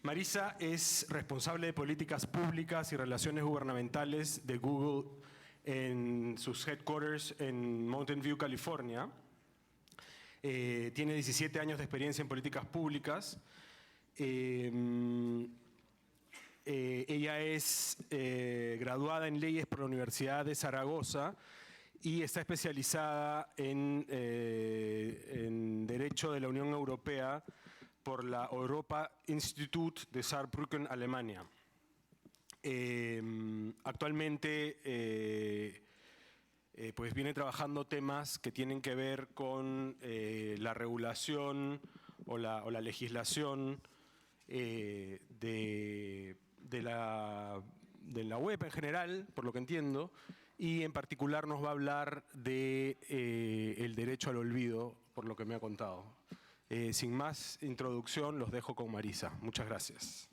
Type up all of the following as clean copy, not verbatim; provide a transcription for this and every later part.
Marisa es responsable de políticas públicas y relaciones gubernamentales de Google en sus headquarters en Mountain View, California. Tiene 17 años de experiencia en políticas públicas. Ella es graduada en leyes por la Universidad de Zaragoza y está especializada en Derecho de la Unión Europea por la Europa Institute de Saarbrücken, Alemania. Actualmente pues viene trabajando temas que tienen que ver con la regulación o la legislación de la web en general, por lo que entiendo, y en particular nos va a hablar de el derecho al olvido, por lo que me ha contado. Sin más introducción, los dejo con Marisa. Muchas gracias.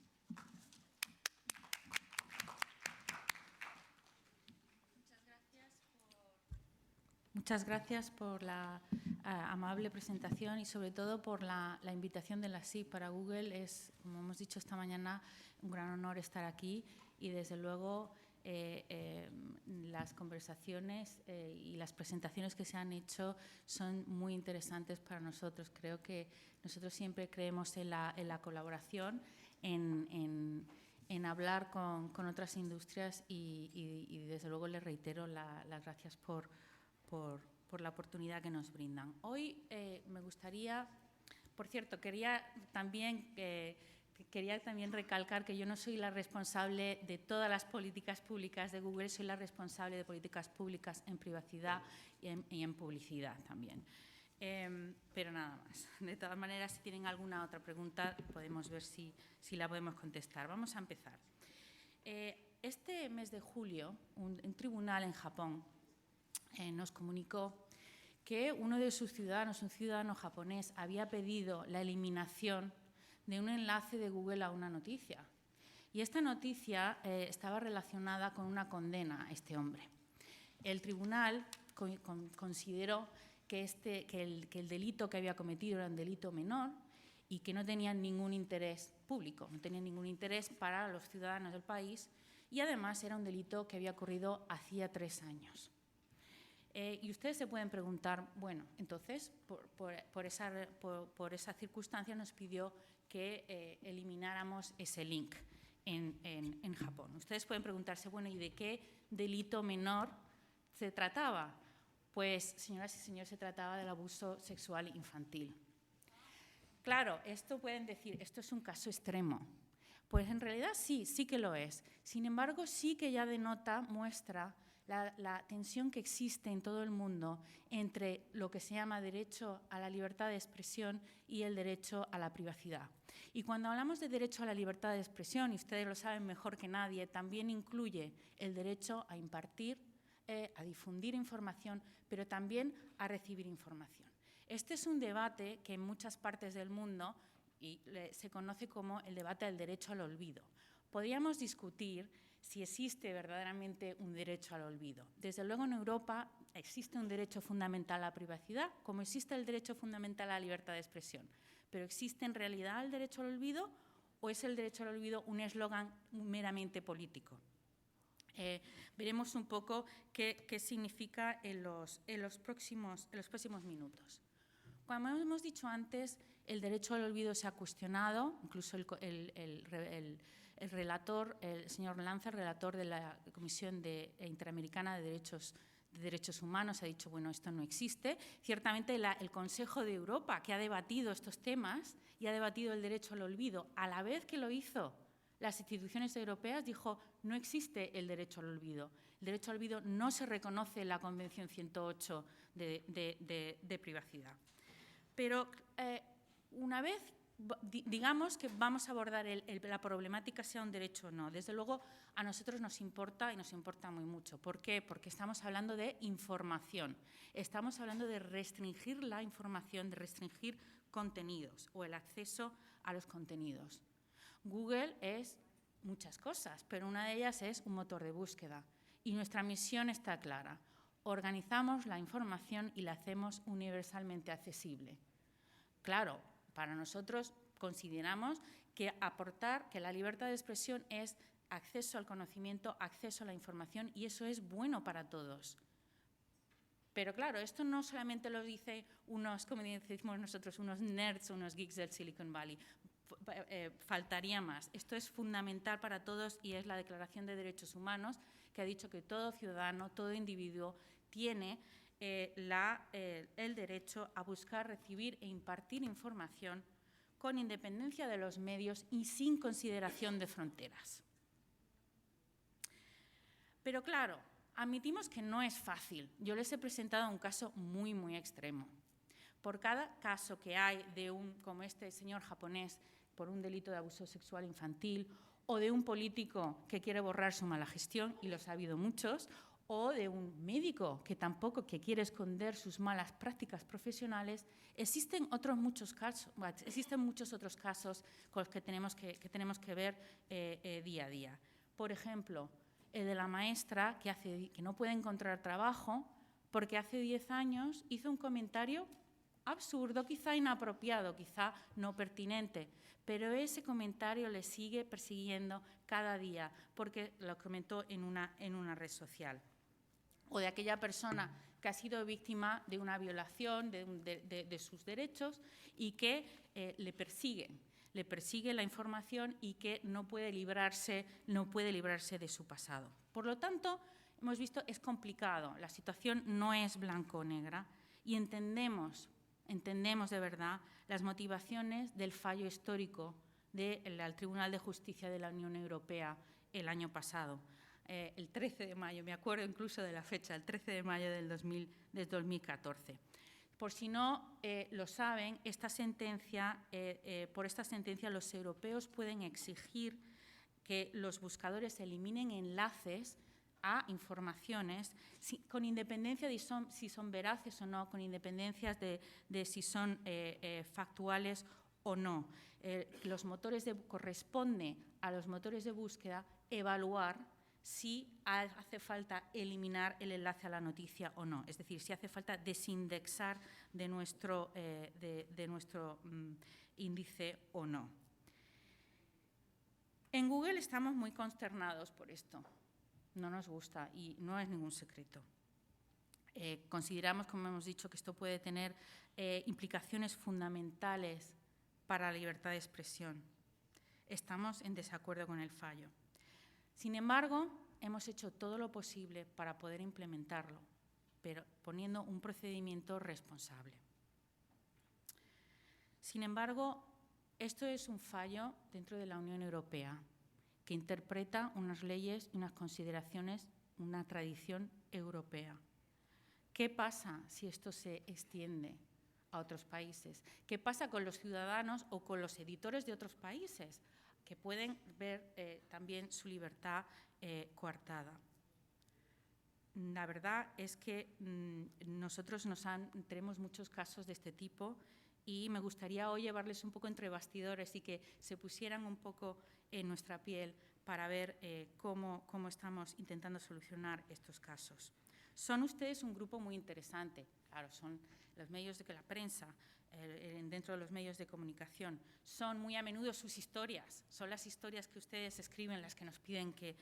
Muchas gracias por la amable presentación y sobre todo por la invitación de la SIP para Google. Es, como hemos dicho esta mañana, un gran honor estar aquí y desde luego las conversaciones y las presentaciones que se han hecho son muy interesantes para nosotros. Creo que nosotros siempre creemos en la colaboración, en hablar con otras industrias y desde luego les reitero las gracias por la oportunidad que nos brindan. Hoy me gustaría, por cierto, quería también recalcar que yo no soy la responsable de todas las políticas públicas de Google, soy la responsable de políticas públicas en privacidad y en publicidad también. Pero nada más. De todas maneras, si tienen alguna otra pregunta, podemos ver si la podemos contestar. Vamos a empezar. Este mes de julio, un tribunal en Japón nos comunicó que uno de sus ciudadanos, un ciudadano japonés, había pedido la eliminación de un enlace de Google a una noticia. Y esta noticia estaba relacionada con una condena a este hombre. El tribunal consideró que el delito que había cometido era un delito menor y que no tenía ningún interés público, no tenía ningún interés para los ciudadanos del país y además era un delito que había ocurrido hacía 3 años. Y ustedes se pueden preguntar, bueno, entonces, por esa circunstancia nos pidió que elimináramos ese link en Japón. Ustedes pueden preguntarse, bueno, ¿y de qué delito menor se trataba? Pues, señoras y señores, se trataba del abuso sexual infantil. Claro, esto pueden decir, esto es un caso extremo. Pues en realidad sí que lo es. Sin embargo, sí que ya muestra la tensión que existe en todo el mundo entre lo que se llama derecho a la libertad de expresión y el derecho a la privacidad. Y cuando hablamos de derecho a la libertad de expresión, y ustedes lo saben mejor que nadie, también incluye el derecho a impartir, a difundir información, pero también a recibir información. Este es un debate que en muchas partes del mundo se conoce como el debate del derecho al olvido. Podríamos discutir si existe verdaderamente un derecho al olvido. Desde luego en Europa existe un derecho fundamental a la privacidad, como existe el derecho fundamental a la libertad de expresión. Pero ¿existe en realidad el derecho al olvido o es el derecho al olvido un eslogan meramente político? Veremos un poco qué significa en los próximos minutos. Como hemos dicho antes, el derecho al olvido se ha cuestionado, incluso el relator, el señor Lanza, relator de la Comisión Interamericana de Derechos Humanos, ha dicho, bueno, esto no existe. Ciertamente el Consejo de Europa, que ha debatido estos temas y ha debatido el derecho al olvido, a la vez que lo hizo las instituciones europeas, dijo, no existe el derecho al olvido. El derecho al olvido no se reconoce en la Convención 108 de privacidad. Pero una vez, digamos que vamos a abordar la problemática, sea un derecho o no, desde luego a nosotros nos importa y nos importa muy mucho. ¿Por qué? Porque estamos hablando de información, estamos hablando de restringir la información, de restringir contenidos o el acceso a los contenidos. Google es muchas cosas, pero una de ellas es un motor de búsqueda y nuestra misión está clara. Organizamos la información y la hacemos universalmente accesible. Claro, para nosotros consideramos que la libertad de expresión es acceso al conocimiento, acceso a la información, y eso es bueno para todos. Pero claro, esto no solamente lo dicen unos, como decimos nosotros, unos nerds o unos geeks del Silicon Valley. Faltaría más. Esto es fundamental para todos y es la Declaración de Derechos Humanos, que ha dicho que todo ciudadano, todo individuo tiene el derecho a buscar, recibir e impartir información con independencia de los medios y sin consideración de fronteras. Pero claro, admitimos que no es fácil. Yo les he presentado un caso muy, muy extremo. Por cada caso que hay como este señor japonés, por un delito de abuso sexual infantil, o de un político que quiere borrar su mala gestión, y los ha habido muchos, o de un médico que quiere esconder sus malas prácticas profesionales, existen muchos otros casos con los que tenemos que ver día a día. Por ejemplo, el de la maestra que no puede encontrar trabajo porque hace 10 años hizo un comentario absurdo, quizá inapropiado, quizá no pertinente, pero ese comentario le sigue persiguiendo cada día porque lo comentó en una red social. O de aquella persona que ha sido víctima de una violación de sus derechos y que le persigue la información y que no puede librarse de su pasado. Por lo tanto, hemos visto, es complicado, la situación no es blanco o negra y entendemos de verdad las motivaciones del fallo histórico del Tribunal de Justicia de la Unión Europea el año pasado. El 13 de mayo, me acuerdo incluso de la fecha, el 13 de mayo del 2014. Por si no lo saben, por esta sentencia los europeos pueden exigir que los buscadores eliminen enlaces a informaciones con independencia de si son veraces o no, con independencia de si son factuales o no. Corresponde a los motores de búsqueda evaluar si hace falta eliminar el enlace a la noticia o no, es decir, si hace falta desindexar de nuestro índice o no. En Google estamos muy consternados por esto. No nos gusta y no es ningún secreto. Consideramos, como hemos dicho, que esto puede tener implicaciones fundamentales para la libertad de expresión. Estamos en desacuerdo con el fallo. Sin embargo, hemos hecho todo lo posible para poder implementarlo, pero poniendo un procedimiento responsable. Sin embargo, esto es un fallo dentro de la Unión Europea que interpreta unas leyes y unas consideraciones, una tradición europea. ¿Qué pasa si esto se extiende a otros países? ¿Qué pasa con los ciudadanos o con los editores de otros países que pueden ver también su libertad coartada? La verdad es que nosotros tenemos muchos casos de este tipo y me gustaría hoy llevarles un poco entre bastidores y que se pusieran un poco en nuestra piel para ver cómo estamos intentando solucionar estos casos. Son ustedes un grupo muy interesante, claro, son los medios de la prensa, dentro de los medios de comunicación. Son muy a menudo sus historias, son las historias que ustedes escriben las que nos piden que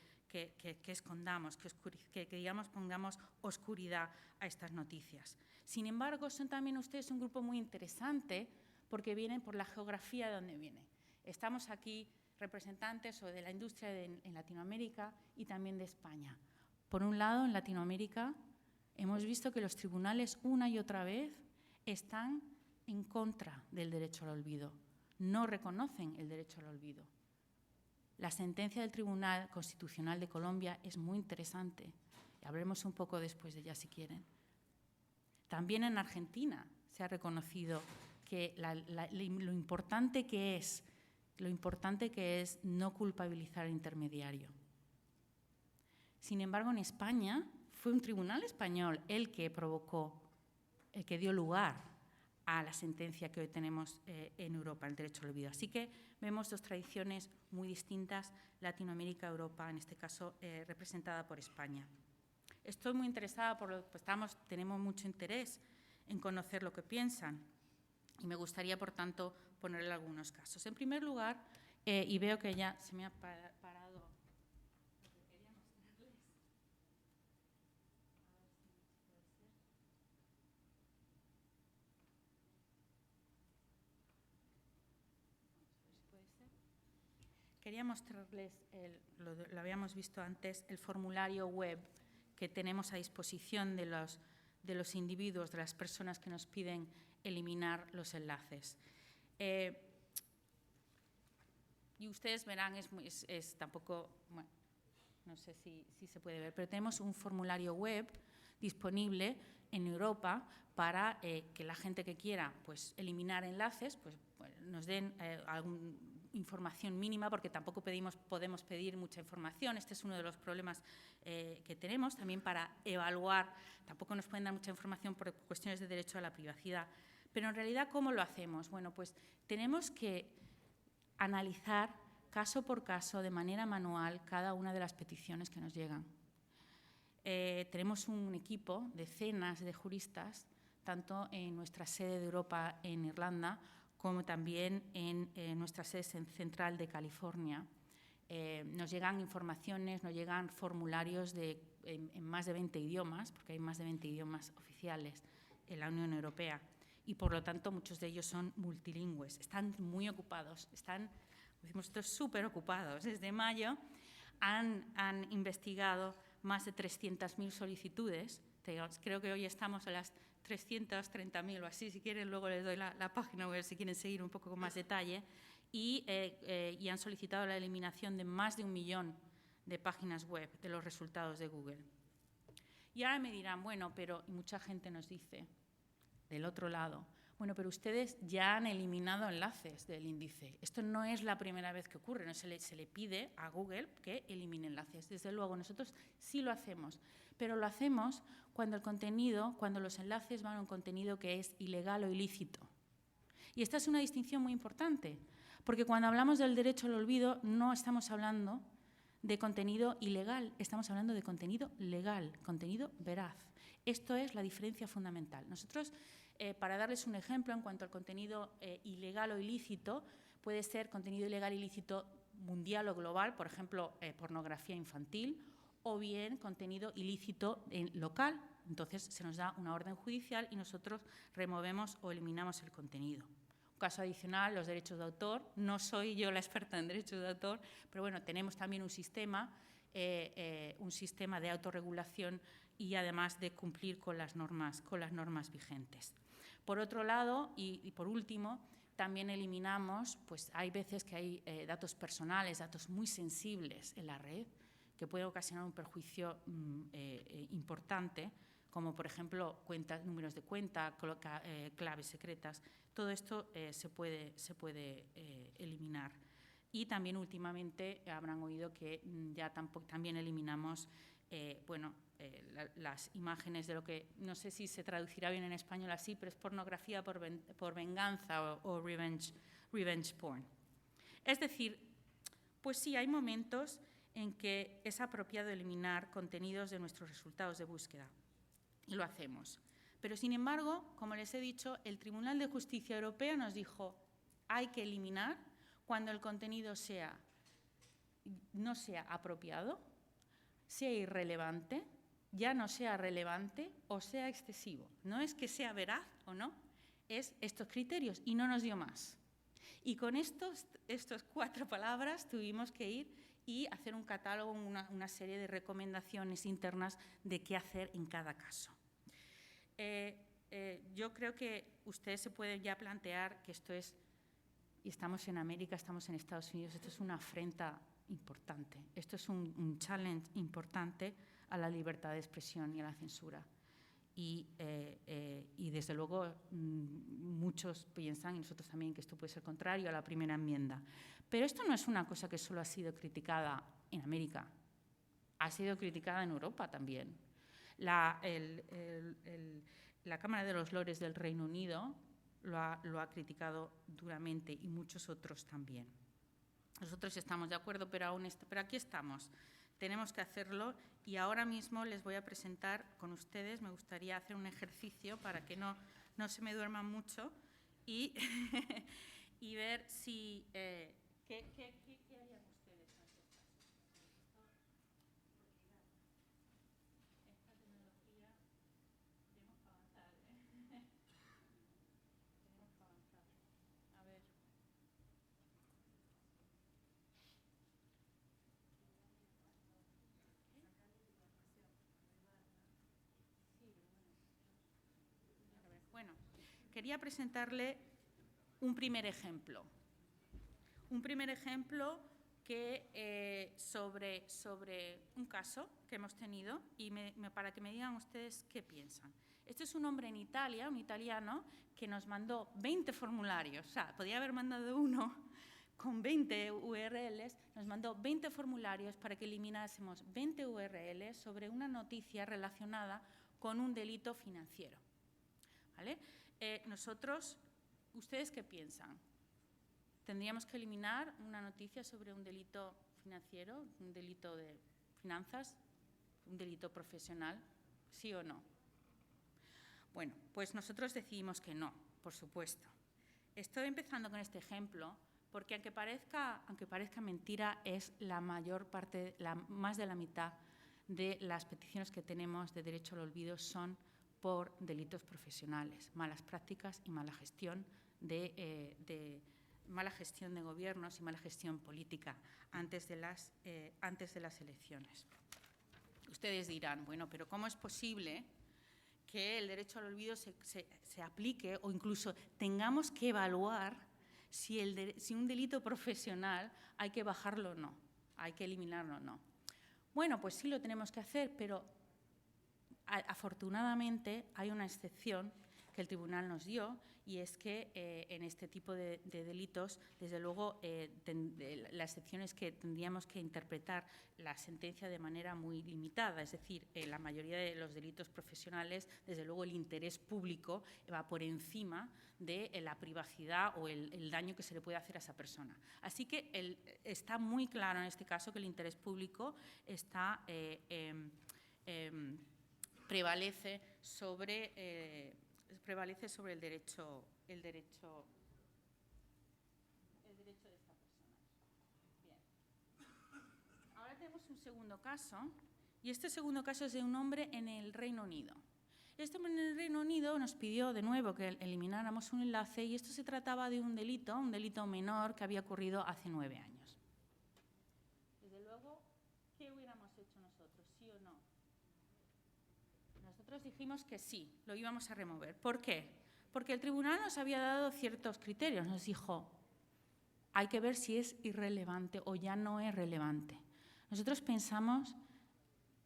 escondamos, que digamos pongamos oscuridad a estas noticias. Sin embargo, son también ustedes un grupo muy interesante porque vienen por la geografía de donde vienen. Estamos aquí representantes de la industria en Latinoamérica y también de España. Por un lado, en Latinoamérica hemos visto que los tribunales una y otra vez están en contra del derecho al olvido, no reconocen el derecho al olvido. La sentencia del Tribunal Constitucional de Colombia es muy interesante, y hablaremos un poco después de ella si quieren. También en Argentina se ha reconocido que lo importante que es no culpabilizar al intermediario. Sin embargo, en España fue un tribunal español el que dio lugar a la sentencia que hoy tenemos en Europa, el derecho al olvido. Así que vemos dos tradiciones muy distintas, Latinoamérica, Europa, en este caso representada por España. Estoy muy interesada, tenemos mucho interés en conocer lo que piensan y me gustaría, por tanto, ponerle algunos casos. En primer lugar, Y veo que ya se me ha parado. Quería mostrarles, lo habíamos visto antes, el formulario web que tenemos a disposición de los individuos, de las personas que nos piden eliminar los enlaces. Y ustedes verán, es tampoco, bueno, no sé si se puede ver, pero tenemos un formulario web disponible en Europa para que la gente que quiera pues, eliminar enlaces pues, nos den información mínima, porque tampoco podemos pedir mucha información. Este es uno de los problemas que tenemos. También para evaluar, tampoco nos pueden dar mucha información por cuestiones de derecho a la privacidad. Pero en realidad, ¿cómo lo hacemos? Bueno, pues tenemos que analizar caso por caso, de manera manual, cada una de las peticiones que nos llegan. Tenemos un equipo, decenas de juristas, tanto en nuestra sede de Europa en Irlanda, como también en nuestra sede central de California. Nos llegan informaciones, nos llegan formularios en más de 20 idiomas, porque hay más de 20 idiomas oficiales en la Unión Europea, y por lo tanto muchos de ellos son multilingües. Están muy ocupados, están, decimos nosotros, súper ocupados. Desde mayo han investigado más de 300.000 solicitudes. Creo que hoy estamos a las 330.000 o así. Si quieren, luego les doy la página web si quieren seguir un poco con más detalle. Y han solicitado la eliminación de más de 1 millón de páginas web de los resultados de Google. Y ahora me dirán, bueno, pero mucha gente nos dice, del otro lado, bueno, pero ustedes ya han eliminado enlaces del índice. Esto no es la primera vez que ocurre, no se le pide a Google que elimine enlaces. Desde luego, nosotros sí lo hacemos, pero lo hacemos cuando los enlaces van a un contenido que es ilegal o ilícito. Y esta es una distinción muy importante, porque cuando hablamos del derecho al olvido no estamos hablando de contenido ilegal, estamos hablando de contenido legal, contenido veraz. Esto es la diferencia fundamental. Nosotros, para darles un ejemplo en cuanto al contenido ilegal o ilícito, puede ser contenido ilegal o ilícito mundial o global, por ejemplo, pornografía infantil, o bien contenido ilícito local. Entonces, se nos da una orden judicial y nosotros removemos o eliminamos el contenido. Un caso adicional, los derechos de autor. No soy yo la experta en derechos de autor, pero bueno, tenemos también un sistema de autorregulación y además de cumplir con las normas vigentes. Por otro lado, y por último, también eliminamos, pues hay veces que hay datos personales, datos muy sensibles en la red, que puede ocasionar un perjuicio importante, como por ejemplo números de cuenta, claves secretas. Todo esto se puede eliminar. Y también últimamente habrán oído que ya también eliminamos las imágenes de lo que, no sé si se traducirá bien en español así, pero es pornografía por venganza o revenge porn. Es decir, pues sí, hay momentos en que es apropiado eliminar contenidos de nuestros resultados de búsqueda. Y lo hacemos. Pero, sin embargo, como les he dicho, el Tribunal de Justicia Europea nos dijo hay que eliminar cuando el contenido no sea apropiado, sea irrelevante, ya no sea relevante o sea excesivo. No es que sea veraz o no, es estos criterios y no nos dio más. Y con estas 4 palabras tuvimos que ir y hacer un catálogo, una serie de recomendaciones internas de qué hacer en cada caso. Yo creo que ustedes se pueden ya plantear que esto es, y estamos en América, estamos en Estados Unidos, esto es una afrenta importante, esto es un challenge importante a la libertad de expresión y a la censura. Y desde luego muchos piensan, y nosotros también, que esto puede ser contrario a la primera enmienda. Pero esto no es una cosa que solo ha sido criticada en América, ha sido criticada en Europa también. La Cámara de los Lores del Reino Unido lo ha criticado duramente y muchos otros también. Nosotros estamos de acuerdo, pero aquí estamos. Tenemos que hacerlo y ahora mismo les voy a presentar con ustedes. Me gustaría hacer un ejercicio para que no se me duerman mucho y ver si ¿Qué harían ustedes en estos casos? Esta tecnología, tenemos que avanzar, Tenemos que avanzar. A ver. Bueno, quería presentarle un primer ejemplo. Un primer ejemplo que, sobre un caso que hemos tenido y para que me digan ustedes qué piensan. Este es un hombre en Italia, un italiano, que nos mandó 20 formularios. O sea, podía haber mandado uno con 20 URLs, nos mandó 20 formularios para que eliminásemos 20 URLs sobre una noticia relacionada con un delito financiero. ¿Vale? Nosotros, ¿ustedes qué piensan? ¿Tendríamos que eliminar una noticia sobre un delito financiero, un delito de finanzas, un delito profesional? ¿Sí o no? Bueno, pues nosotros decidimos que no, por supuesto. Estoy empezando con este ejemplo porque aunque parezca mentira, es la mayor parte, más de la mitad de las peticiones que tenemos de derecho al olvido son por delitos profesionales, malas prácticas y mala gestión de gobiernos y mala gestión política antes de las elecciones. Ustedes dirán, bueno, pero ¿cómo es posible que el derecho al olvido se aplique o incluso tengamos que evaluar si un delito profesional hay que bajarlo o no, hay que eliminarlo o no? Bueno, pues sí lo tenemos que hacer, pero afortunadamente hay una excepción que el tribunal nos dio y es que en este tipo de delitos, desde luego, la excepción es que tendríamos que interpretar la sentencia de manera muy limitada. Es decir, en la mayoría de los delitos profesionales, desde luego, el interés público va por encima de la privacidad o el daño que se le puede hacer a esa persona. Así que está muy claro en este caso que el interés público prevalece sobre el derecho de esta persona. Bien. Ahora tenemos un segundo caso, y este segundo caso es de un hombre en el Reino Unido. Este hombre en el Reino Unido nos pidió de nuevo que elimináramos un enlace, y esto se trataba de un delito menor que había ocurrido hace 9 años. Desde luego, ¿qué hubiéramos hecho nosotros? ¿Sí o no? Nosotros dijimos que sí, lo íbamos a remover. ¿Por qué? Porque el tribunal nos había dado ciertos criterios. Nos dijo, hay que ver si es irrelevante o ya no es relevante. Nosotros pensamos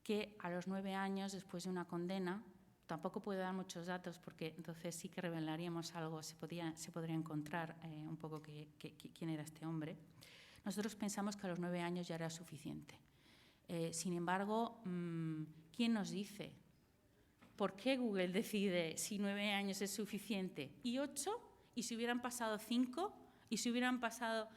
que a los 9 años, después de una condena, tampoco puedo dar muchos datos porque entonces sí que revelaríamos algo, se podría encontrar un poco quién era este hombre. Nosotros pensamos que a los 9 años ya era suficiente. Sin embargo, ¿quién nos dice? ¿Por qué Google decide si 9 años es suficiente? ¿Y 8? ¿Y si hubieran pasado 5? ¿Y si hubieran pasado...?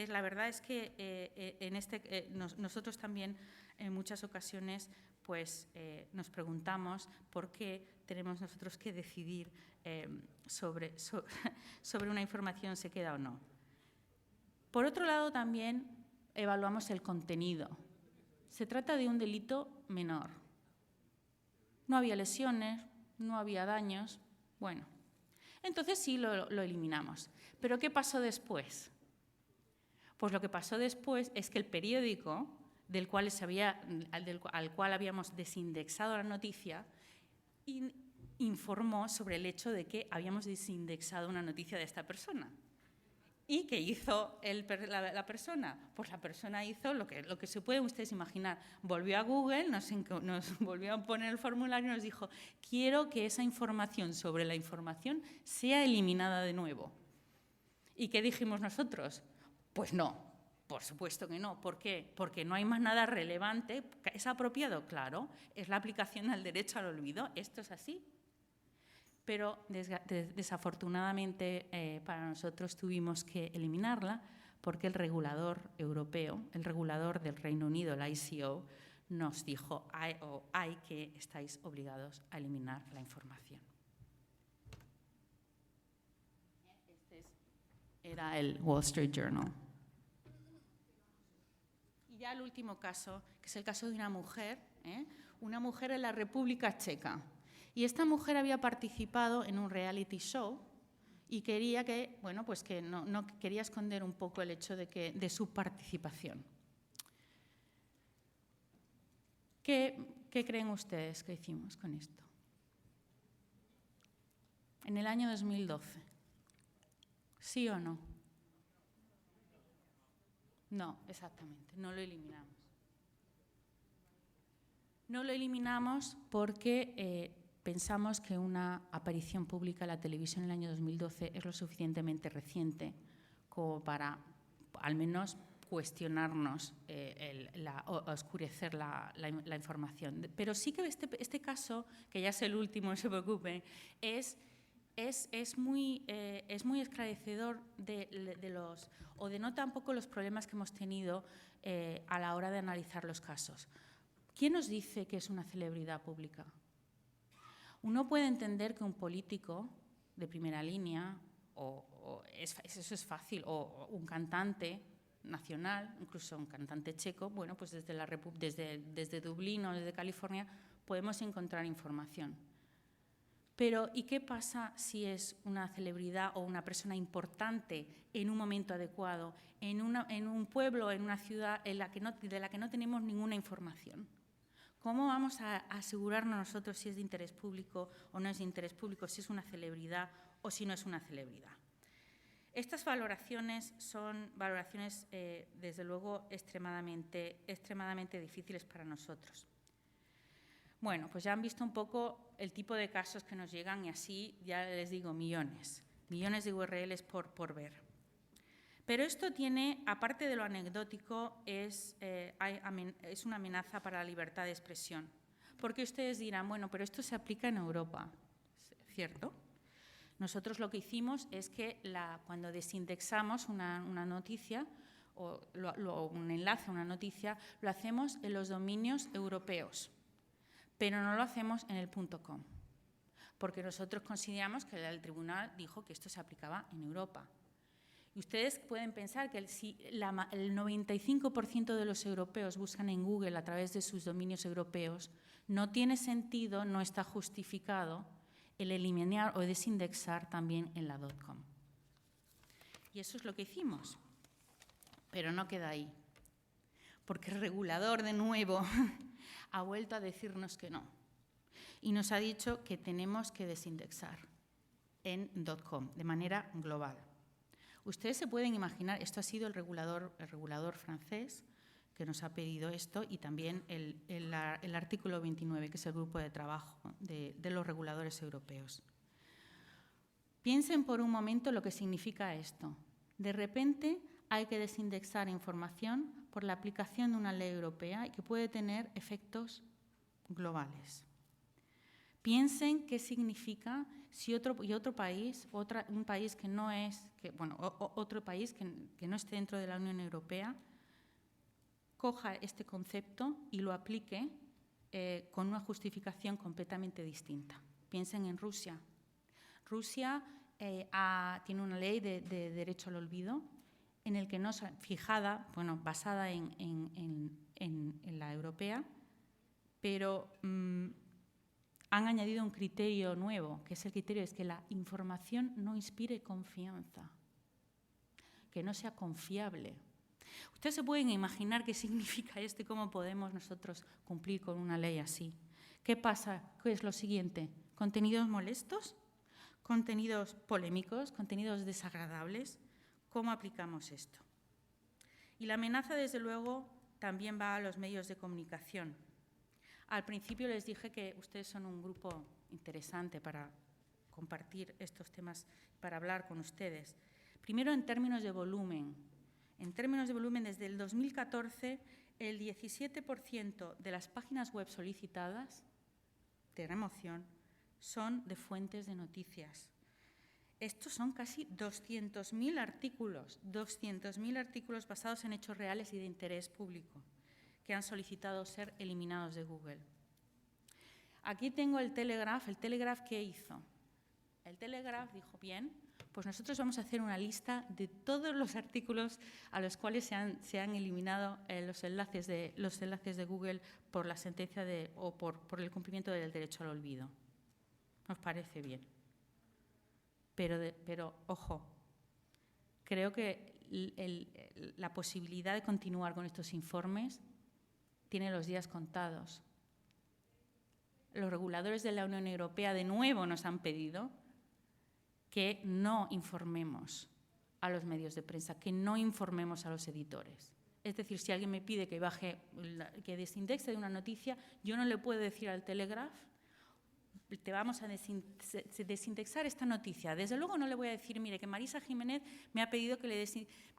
La verdad es que nosotros también en muchas ocasiones pues, nos preguntamos por qué tenemos nosotros que decidir sobre una información se queda o no. Por otro lado, también evaluamos el contenido. Se trata de un delito menor. No había lesiones, no había daños. Bueno, entonces sí lo eliminamos. ¿Pero qué pasó después? Pues lo que pasó después es que el periódico al cual habíamos desindexado la noticia informó sobre el hecho de que habíamos desindexado una noticia de esta persona. ¿Y qué hizo la persona? Pues la persona hizo lo que se pueden ustedes imaginar. Volvió a Google, nos volvió a poner el formulario y nos dijo, quiero que esa información sobre la información sea eliminada de nuevo. ¿Y qué dijimos nosotros? Pues no, por supuesto que no. ¿Por qué? Porque no hay más nada relevante. ¿Es apropiado? Claro, es la aplicación al derecho al olvido. Esto es así. Pero desafortunadamente para nosotros tuvimos que eliminarla porque el regulador europeo, el regulador del Reino Unido, el ICO, nos dijo que estáis obligados a eliminar la información. Este era el Wall Street Journal. ya el último caso, que es el caso de una mujer en la República Checa. Y esta mujer había participado en un reality show y quería que, bueno, pues que no quería esconder un poco el hecho de su participación. ¿Qué creen ustedes que hicimos con esto? En el año 2012. ¿Sí o no? No, exactamente, no lo eliminamos. No lo eliminamos porque pensamos que una aparición pública en la televisión en el año 2012 es lo suficientemente reciente como para, al menos, cuestionarnos, oscurecer la información. Pero sí que este caso, que ya es el último, no se preocupen, es muy esclarecedor denota un poco los problemas que hemos tenido a la hora de analizar los casos. ¿Quién nos dice que es una celebridad pública? Uno puede entender que un político de primera línea, eso es fácil, o un cantante nacional, incluso un cantante checo, bueno, pues desde Dublín o desde California podemos encontrar información. Pero, ¿y qué pasa si es una celebridad o una persona importante en un momento adecuado, en un pueblo, en una ciudad de la que no tenemos ninguna información? ¿Cómo vamos a asegurarnos nosotros si es de interés público o no es de interés público, si es una celebridad o si no es una celebridad? Estas valoraciones son valoraciones, desde luego, extremadamente difíciles para nosotros. Bueno, pues ya han visto un poco el tipo de casos que nos llegan y así, ya les digo, millones de URLs por ver. Pero esto tiene, aparte de lo anecdótico, es una amenaza para la libertad de expresión. Porque ustedes dirán, bueno, pero esto se aplica en Europa, ¿cierto? Nosotros lo que hicimos es que cuando desindexamos una noticia o un enlace a una noticia, lo hacemos en los dominios europeos, pero no lo hacemos en el .com, porque nosotros consideramos que el tribunal dijo que esto se aplicaba en Europa. Y ustedes pueden pensar que si el 95% de los europeos buscan en Google a través de sus dominios europeos, no tiene sentido, no está justificado el eliminar o desindexar también en la .com. Y eso es lo que hicimos, pero no queda ahí, porque el regulador, de nuevo, ha vuelto a decirnos que no. Y nos ha dicho que tenemos que desindexar en .com de manera global. Ustedes se pueden imaginar, esto ha sido el regulador francés que nos ha pedido esto y también el artículo 29, que es el grupo de trabajo de los reguladores europeos. Piensen por un momento lo que significa esto. De repente hay que desindexar información por la aplicación de una ley europea y que puede tener efectos globales. Piensen qué significa si otro país que no esté dentro de la Unión Europea coja este concepto y lo aplique con una justificación completamente distinta. Piensen en Rusia. Rusia tiene una ley de derecho al olvido en el que no fijada, basada en la europea, pero han añadido un criterio nuevo, que es el criterio de que la información no inspire confianza, que no sea confiable. Ustedes se pueden imaginar qué significa esto y cómo podemos nosotros cumplir con una ley así. ¿Qué pasa? ¿Qué es lo siguiente? ¿Contenidos molestos? ¿Contenidos polémicos? ¿Contenidos desagradables? ¿Cómo aplicamos esto? Y la amenaza, desde luego, también va a los medios de comunicación. Al principio les dije que ustedes son un grupo interesante para compartir estos temas, para hablar con ustedes. Primero, en términos de volumen. En términos de volumen, desde el 2014, el 17% de las páginas web solicitadas de remoción son de fuentes de noticias. Estos son casi 200.000 artículos basados en hechos reales y de interés público que han solicitado ser eliminados de Google. Aquí tengo el Telegraph. ¿El Telegraph qué hizo? El Telegraph dijo, bien, Pues nosotros vamos a hacer una lista de todos los artículos a los cuales se han eliminado los enlaces de Google por la sentencia o por el cumplimiento del derecho al olvido. Nos parece bien. Pero ojo, creo que la posibilidad de continuar con estos informes tiene los días contados. Los reguladores de la Unión Europea de nuevo nos han pedido que no informemos a los medios de prensa, que no informemos a los editores. Es decir, si alguien me pide que que desindexe de una noticia, yo no le puedo decir al Telegraph, te vamos a desindexar esta noticia. Desde luego no le voy a decir, mire, que Marisa Jiménez me ha pedido que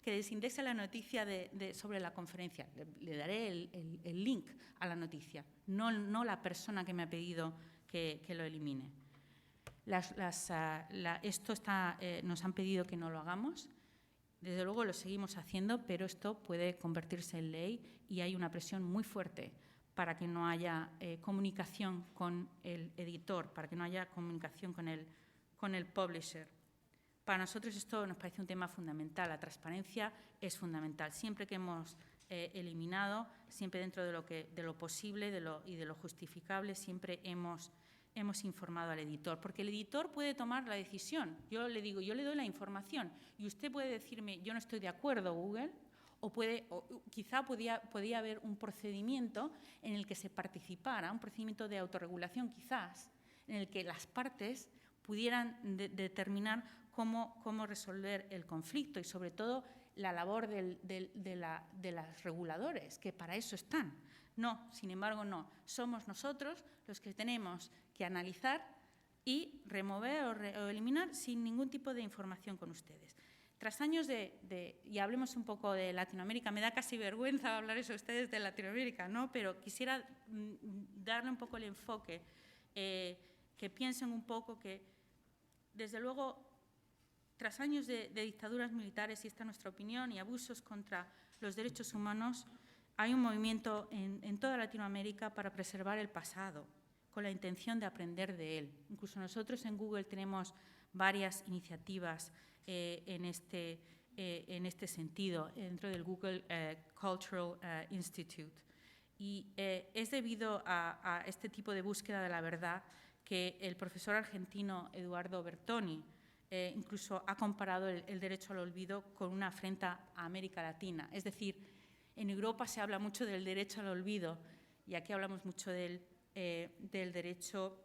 desindexe la noticia sobre la conferencia. Le daré el link a la noticia, no la persona que me ha pedido que lo elimine. Nos han pedido que no lo hagamos. Desde luego lo seguimos haciendo, pero esto puede convertirse en ley y hay una presión muy fuerte para que no haya comunicación con el editor, para que no haya comunicación con el publisher. Para nosotros esto nos parece un tema fundamental. La transparencia es fundamental. Siempre que hemos eliminado, siempre dentro de lo posible y de lo justificable, siempre hemos informado al editor, porque el editor puede tomar la decisión. Yo le digo, yo le doy la información y usted puede decirme, yo no estoy de acuerdo, Google, o quizá podía haber un procedimiento en el que se participara, un procedimiento de autorregulación quizás, en el que las partes pudieran determinar cómo resolver el conflicto y sobre todo la labor de los reguladores, que para eso están. No, sin embargo, no. Somos nosotros los que tenemos que analizar y remover o eliminar sin ningún tipo de información con ustedes. Tras años y hablemos un poco de Latinoamérica, me da casi vergüenza hablar eso a ustedes de Latinoamérica, ¿no? Pero quisiera darle un poco el enfoque, que piensen un poco que, desde luego, tras años de dictaduras militares, y esta es nuestra opinión, y abusos contra los derechos humanos, hay un movimiento en toda Latinoamérica para preservar el pasado, con la intención de aprender de él. Incluso nosotros en Google tenemos varias iniciativas en este sentido, dentro del Google Cultural Institute. Y es debido a este tipo de búsqueda de la verdad que el profesor argentino Eduardo Bertoni incluso ha comparado el derecho al olvido con una afrenta a América Latina. Es decir, en Europa se habla mucho del derecho al olvido y aquí hablamos mucho del derecho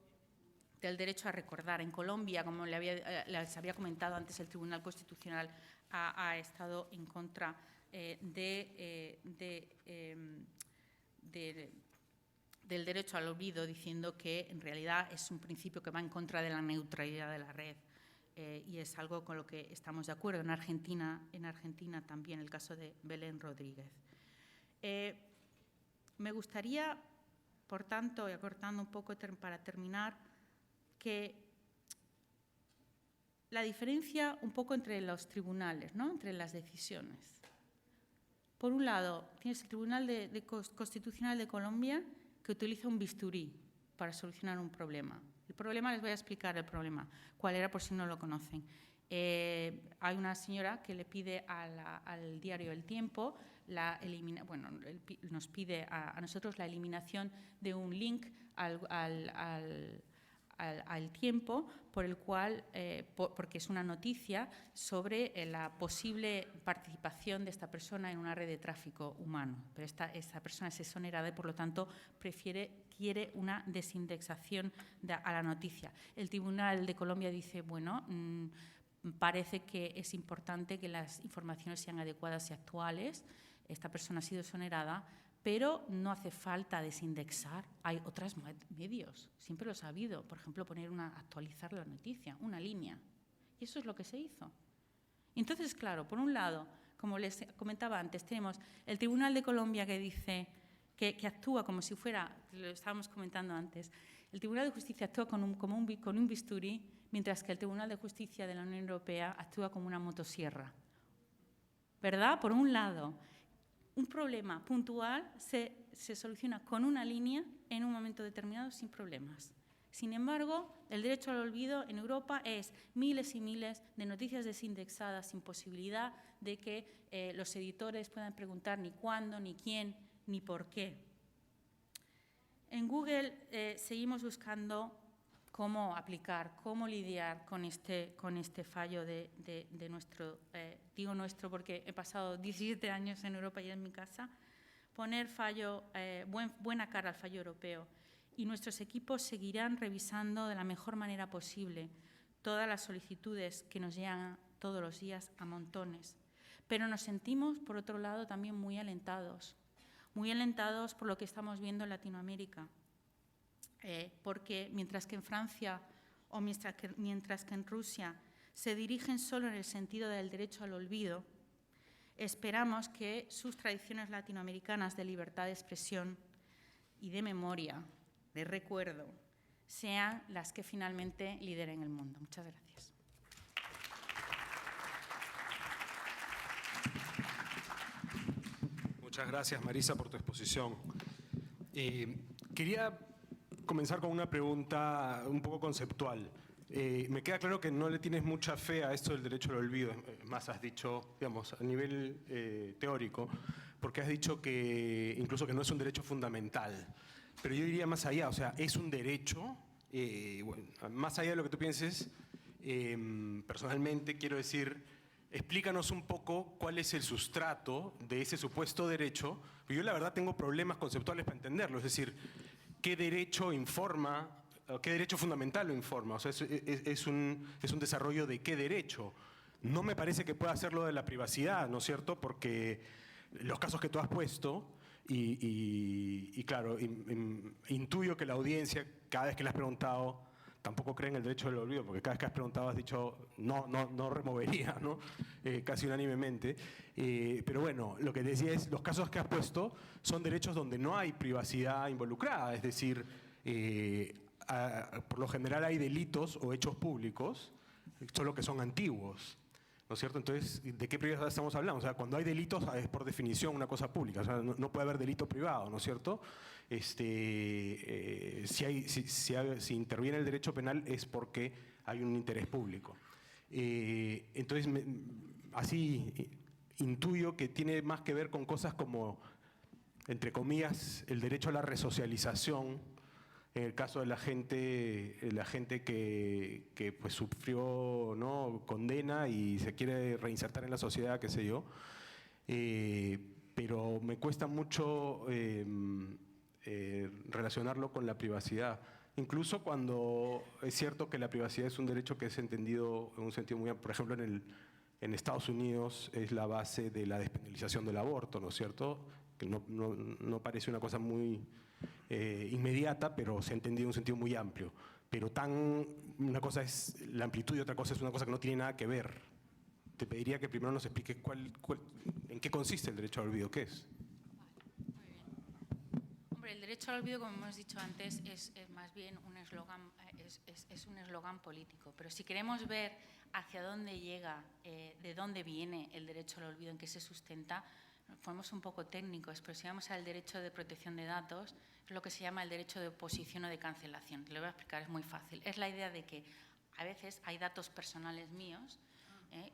a recordar. En Colombia, como les había comentado antes, el Tribunal Constitucional ha estado en contra del derecho al olvido, diciendo que en realidad es un principio que va en contra de la neutralidad de la red. Y es algo con lo que estamos de acuerdo. En Argentina también, el caso de Belén Rodríguez. Me gustaría, por tanto, y acortando un poco para terminar, que la diferencia un poco entre los tribunales, ¿no? Entre las decisiones. Por un lado, tienes el Tribunal Constitucional de Colombia, que utiliza un bisturí para solucionar un problema. El problema, les voy a explicar el problema, cuál era por si no lo conocen. Hay una señora que le pide al diario El Tiempo, nos pide a nosotros la eliminación de un link al Tiempo, por el cual, porque es una noticia sobre la posible participación de esta persona en una red de tráfico humano. Pero esta persona es exonerada y, por lo tanto, quiere una desindexación a la noticia. El Tribunal de Colombia dice, bueno, parece que es importante que las informaciones sean adecuadas y actuales. Esta persona ha sido exonerada, pero no hace falta desindexar. Hay otros medios, siempre lo ha habido. Por ejemplo, actualizar la noticia, una línea. Y eso es lo que se hizo. Entonces, claro, por un lado, como les comentaba antes, tenemos el Tribunal de Colombia que dice que actúa como si fuera, lo estábamos comentando antes, el Tribunal de Justicia actúa con un bisturí, mientras que el Tribunal de Justicia de la Unión Europea actúa como una motosierra. ¿Verdad? Por un lado, un problema puntual se soluciona con una línea en un momento determinado sin problemas. Sin embargo, el derecho al olvido en Europa es miles y miles de noticias desindexadas sin posibilidad de que los editores puedan preguntar ni cuándo, ni quién, ni por qué. En Google seguimos buscando cómo aplicar, cómo lidiar con este fallo de nuestro, digo nuestro porque he pasado 17 años en Europa y en mi casa, poner buena cara al fallo europeo. Y nuestros equipos seguirán revisando de la mejor manera posible todas las solicitudes que nos llegan todos los días a montones. Pero nos sentimos, por otro lado, también muy alentados por lo que estamos viendo en Latinoamérica. Porque mientras que en Francia o mientras que en Rusia se dirigen solo en el sentido del derecho al olvido, esperamos que sus tradiciones latinoamericanas de libertad de expresión y de memoria, de recuerdo, sean las que finalmente lideren el mundo. Muchas gracias. Muchas gracias, Marisa, por tu exposición. Quería comenzar con una pregunta un poco conceptual. Me queda claro que no le tienes mucha fe a esto del derecho al olvido, más has dicho, digamos, a nivel teórico, porque has dicho que incluso que no es un derecho fundamental. Pero yo diría más allá, o sea, es un derecho, bueno, más allá de lo que tú pienses, personalmente quiero decir, explícanos un poco cuál es el sustrato de ese supuesto derecho. Yo la verdad tengo problemas conceptuales para entenderlo, es decir, ¿qué derecho informa, qué derecho fundamental lo informa? O sea, es un desarrollo de qué derecho. No me parece que pueda ser lo de la privacidad, ¿no es cierto? Porque los casos que tú has puesto, y claro, intuyo que la audiencia, cada vez que le has preguntado, tampoco cree en el derecho del olvido, porque cada vez que has preguntado has dicho no removería, ¿no? Casi unánimemente. Pero bueno, lo que decía es, los casos que has puesto son derechos donde no hay privacidad involucrada, es decir, por lo general hay delitos o hechos públicos, solo que son antiguos, ¿no es cierto? Entonces, ¿de qué privacidad estamos hablando? O sea, cuando hay delitos es por definición una cosa pública, o sea, no puede haber delito privado, ¿no es cierto? Si interviene el derecho penal es porque hay un interés público. Entonces, así intuyo que tiene más que ver con cosas como, entre comillas, el derecho a la resocialización, en el caso de la gente que pues, sufrió, ¿no?, condena y se quiere reinsertar en la sociedad, qué sé yo. Pero me cuesta mucho relacionarlo con la privacidad. Incluso cuando es cierto que la privacidad es un derecho que es entendido en un sentido muy amplio. Por ejemplo, en Estados Unidos es la base de la despenalización del aborto, ¿no es cierto? Que no parece una cosa muy inmediata, pero se ha entendido en un sentido muy amplio. Pero una cosa es la amplitud y otra cosa es una cosa que no tiene nada que ver. Te pediría que primero nos expliques en qué consiste el derecho al olvido, ¿qué es? Hombre, el derecho al olvido, como hemos dicho antes, es más bien un eslogan, es un eslogan político. Pero si queremos ver hacia dónde llega, de dónde viene el derecho al olvido, en qué se sustenta, nos ponemos un poco técnicos, pero si vamos al derecho de protección de datos, es lo que se llama el derecho de oposición o de cancelación. Te lo voy a explicar, es muy fácil. Es la idea de que a veces hay datos personales míos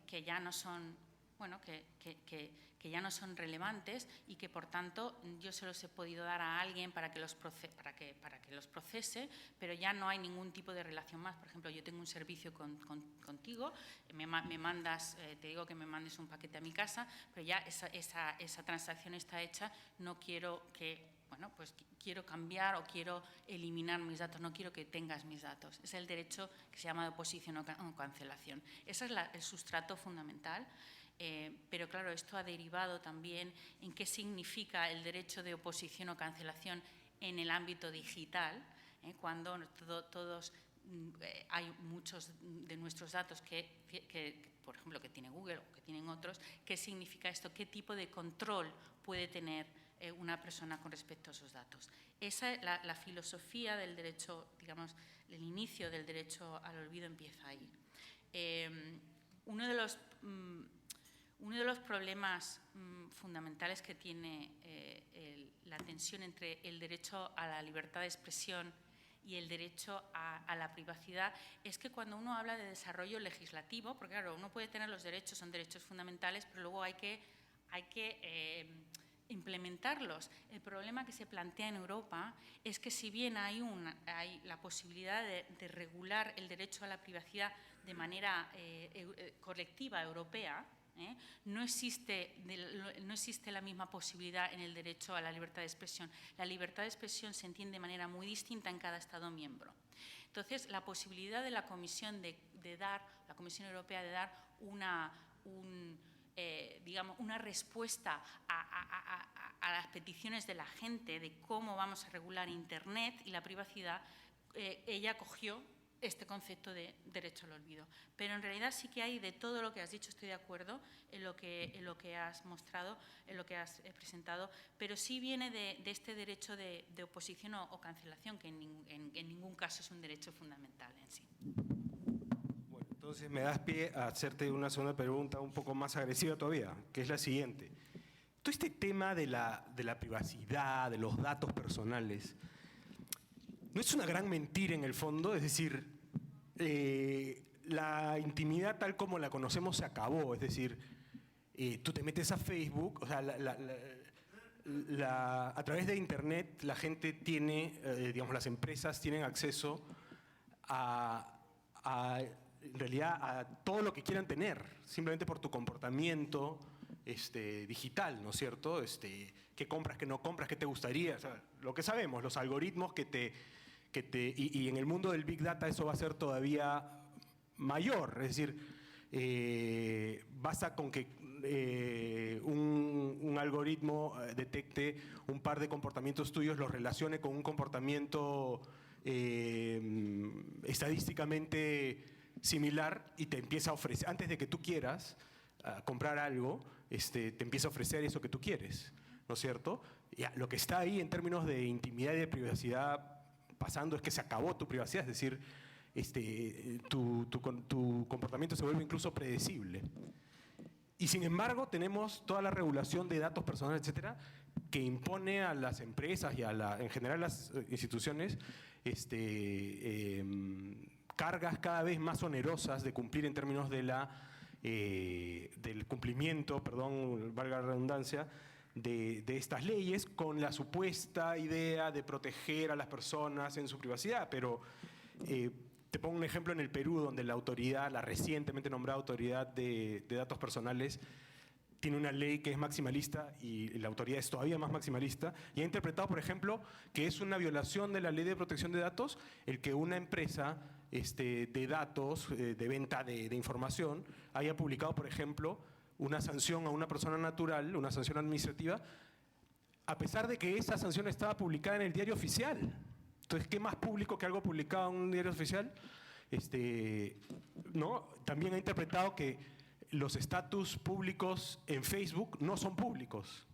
que ya no son, bueno, que ya no son relevantes y que, por tanto, yo se los he podido dar a alguien para que los procese, pero ya no hay ningún tipo de relación más. Por ejemplo, yo tengo un servicio contigo, me mandas, te digo que me mandes un paquete a mi casa, pero ya esa transacción está hecha, no quiero que, bueno, pues quiero cambiar o quiero eliminar mis datos, no quiero que tengas mis datos. Es el derecho que se llama de oposición o cancelación. Ese es el sustrato fundamental. Pero claro, esto ha derivado también en qué significa el derecho de oposición o cancelación en el ámbito digital, cuando hay muchos de nuestros datos que, por ejemplo, que tiene Google o que tienen otros. ¿Qué significa esto? ¿Qué tipo de control puede tener una persona con respecto a esos datos? Esa es la filosofía del derecho, digamos, el inicio del derecho al olvido empieza ahí. Uno de los problemas fundamentales que tiene la tensión entre el derecho a la libertad de expresión y el derecho a la privacidad es que cuando uno habla de desarrollo legislativo, porque claro, uno puede tener los derechos, son derechos fundamentales, pero luego hay que implementarlos. El problema que se plantea en Europa es que si bien hay la posibilidad de regular el derecho a la privacidad de manera colectiva europea, no existe la misma posibilidad en el derecho a la libertad de expresión. La libertad de expresión se entiende de manera muy distinta en cada Estado miembro. Entonces, la posibilidad de la Comisión la Comisión Europea de dar digamos, una respuesta a las peticiones de la gente de cómo vamos a regular Internet y la privacidad, ella cogió este concepto de derecho al olvido. Pero en realidad sí que hay de todo lo que has dicho, estoy de acuerdo en lo que has mostrado, en lo que has presentado, pero sí viene de este derecho de oposición o cancelación, que en ningún caso es un derecho fundamental en sí. Bueno, entonces me das pie a hacerte una segunda pregunta un poco más agresiva todavía, que es la siguiente. Todo este tema de la privacidad, de los datos personales, ¿no es una gran mentira en el fondo? Es decir, la intimidad tal como la conocemos se acabó. Es decir, tú te metes a Facebook, o sea, a través de Internet la gente tiene, digamos, las empresas tienen acceso en realidad a todo lo que quieran tener, simplemente por tu comportamiento digital, ¿no es cierto? ¿Qué compras, qué no compras, qué te gustaría? O sea, lo que sabemos, los algoritmos y en el mundo del Big Data eso va a ser todavía mayor. Es decir, basta con que un algoritmo detecte un par de comportamientos tuyos, los relacione con un comportamiento estadísticamente similar y te empieza a ofrecer, antes de que tú quieras comprar algo, te empieza a ofrecer eso que tú quieres, ¿no es cierto? Ya, lo que está ahí en términos de intimidad y de privacidad pasando es que se acabó tu privacidad, es decir, tu comportamiento se vuelve incluso predecible. Y sin embargo tenemos toda la regulación de datos personales, etcétera, que impone a las empresas y en general a las instituciones cargas cada vez más onerosas de cumplir en términos de del cumplimiento, perdón, valga la redundancia, de estas leyes, con la supuesta idea de proteger a las personas en su privacidad. Pero te pongo un ejemplo en el Perú, donde la recientemente nombrada Autoridad de Datos Personales, tiene una ley que es maximalista y la autoridad es todavía más maximalista, y ha interpretado, por ejemplo, que es una violación de la ley de protección de datos el que una empresa de datos, de venta de información, haya publicado, por ejemplo, una sanción a una persona natural, una sanción administrativa, a pesar de que esa sanción estaba publicada en el diario oficial. Entonces, ¿qué más público que algo publicado en un diario oficial? ¿No? También ha interpretado que los estatus públicos en Facebook no son públicos,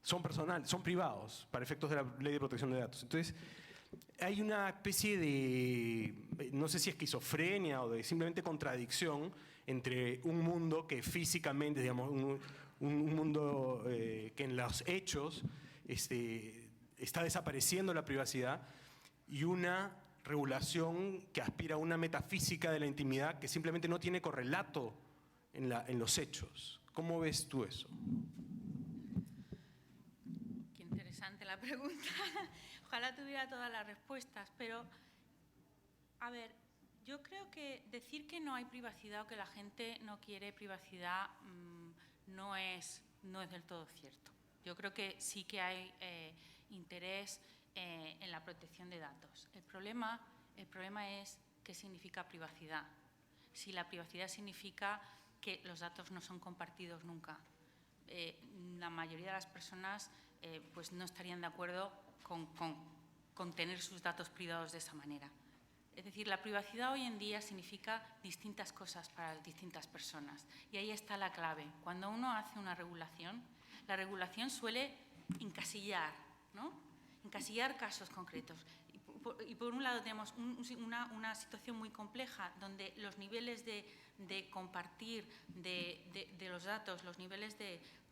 son personales, son privados, para efectos de la ley de protección de datos. Entonces, hay una especie de, no sé si esquizofrenia o de simplemente contradicción entre un mundo que físicamente, digamos, un mundo que en los hechos está desapareciendo la privacidad, y una regulación que aspira a una metafísica de la intimidad que simplemente no tiene correlato en los hechos. ¿Cómo ves tú eso? Qué interesante la pregunta. Ojalá tuviera todas las respuestas, pero, a ver, yo creo que decir que no hay privacidad o que la gente no quiere privacidad no es del todo cierto. Yo creo que sí que hay interés en la protección de datos. El problema es qué significa privacidad. Si la privacidad significa que los datos no son compartidos nunca. La mayoría de las personas pues no estarían de acuerdo con tener sus datos privados de esa manera. Es decir, la privacidad hoy en día significa distintas cosas para distintas personas. Y ahí está la clave. Cuando uno hace una regulación, la regulación suele encasillar, ¿no? Encasillar casos concretos. por un lado tenemos una situación muy compleja donde los niveles de compartir de los datos, los niveles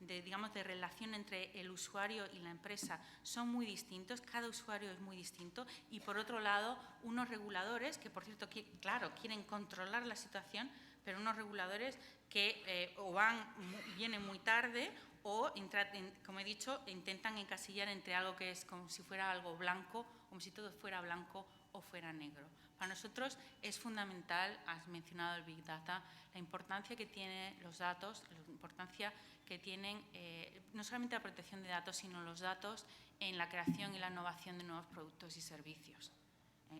digamos, de relación entre el usuario y la empresa son muy distintos, cada usuario es muy distinto, y por otro lado unos reguladores que, por cierto, claro, quieren controlar la situación, pero unos reguladores que vienen muy tarde o, como he dicho, intentan encasillar entre algo que es como si fuera algo blanco, como si todo fuera blanco o fuera negro. Para nosotros es fundamental, has mencionado el Big Data, la importancia que tienen los datos, la importancia que tienen no solamente la protección de datos, sino los datos en la creación y la innovación de nuevos productos y servicios.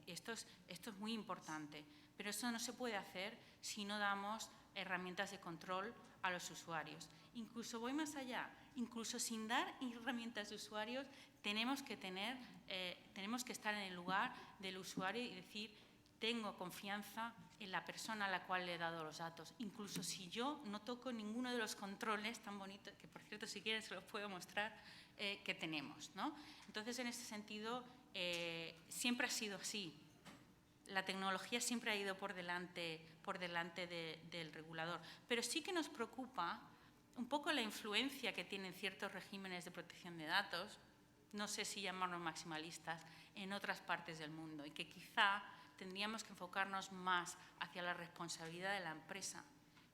Esto es muy importante, pero eso no se puede hacer si no damos herramientas de control a los usuarios. Incluso voy más allá, incluso sin dar herramientas de usuarios, tenemos que estar en el lugar del usuario y decir, tengo confianza en la persona a la cual le he dado los datos. Incluso si yo no toco ninguno de los controles tan bonitos, que por cierto, si quieren se los puedo mostrar, que tenemos, ¿no? Entonces, en ese sentido, siempre ha sido así. La tecnología siempre ha ido por delante del regulador. Pero sí que nos preocupa un poco la influencia que tienen ciertos regímenes de protección de datos, no sé si llamarlos maximalistas, en otras partes del mundo, y que quizá tendríamos que enfocarnos más hacia la responsabilidad de la empresa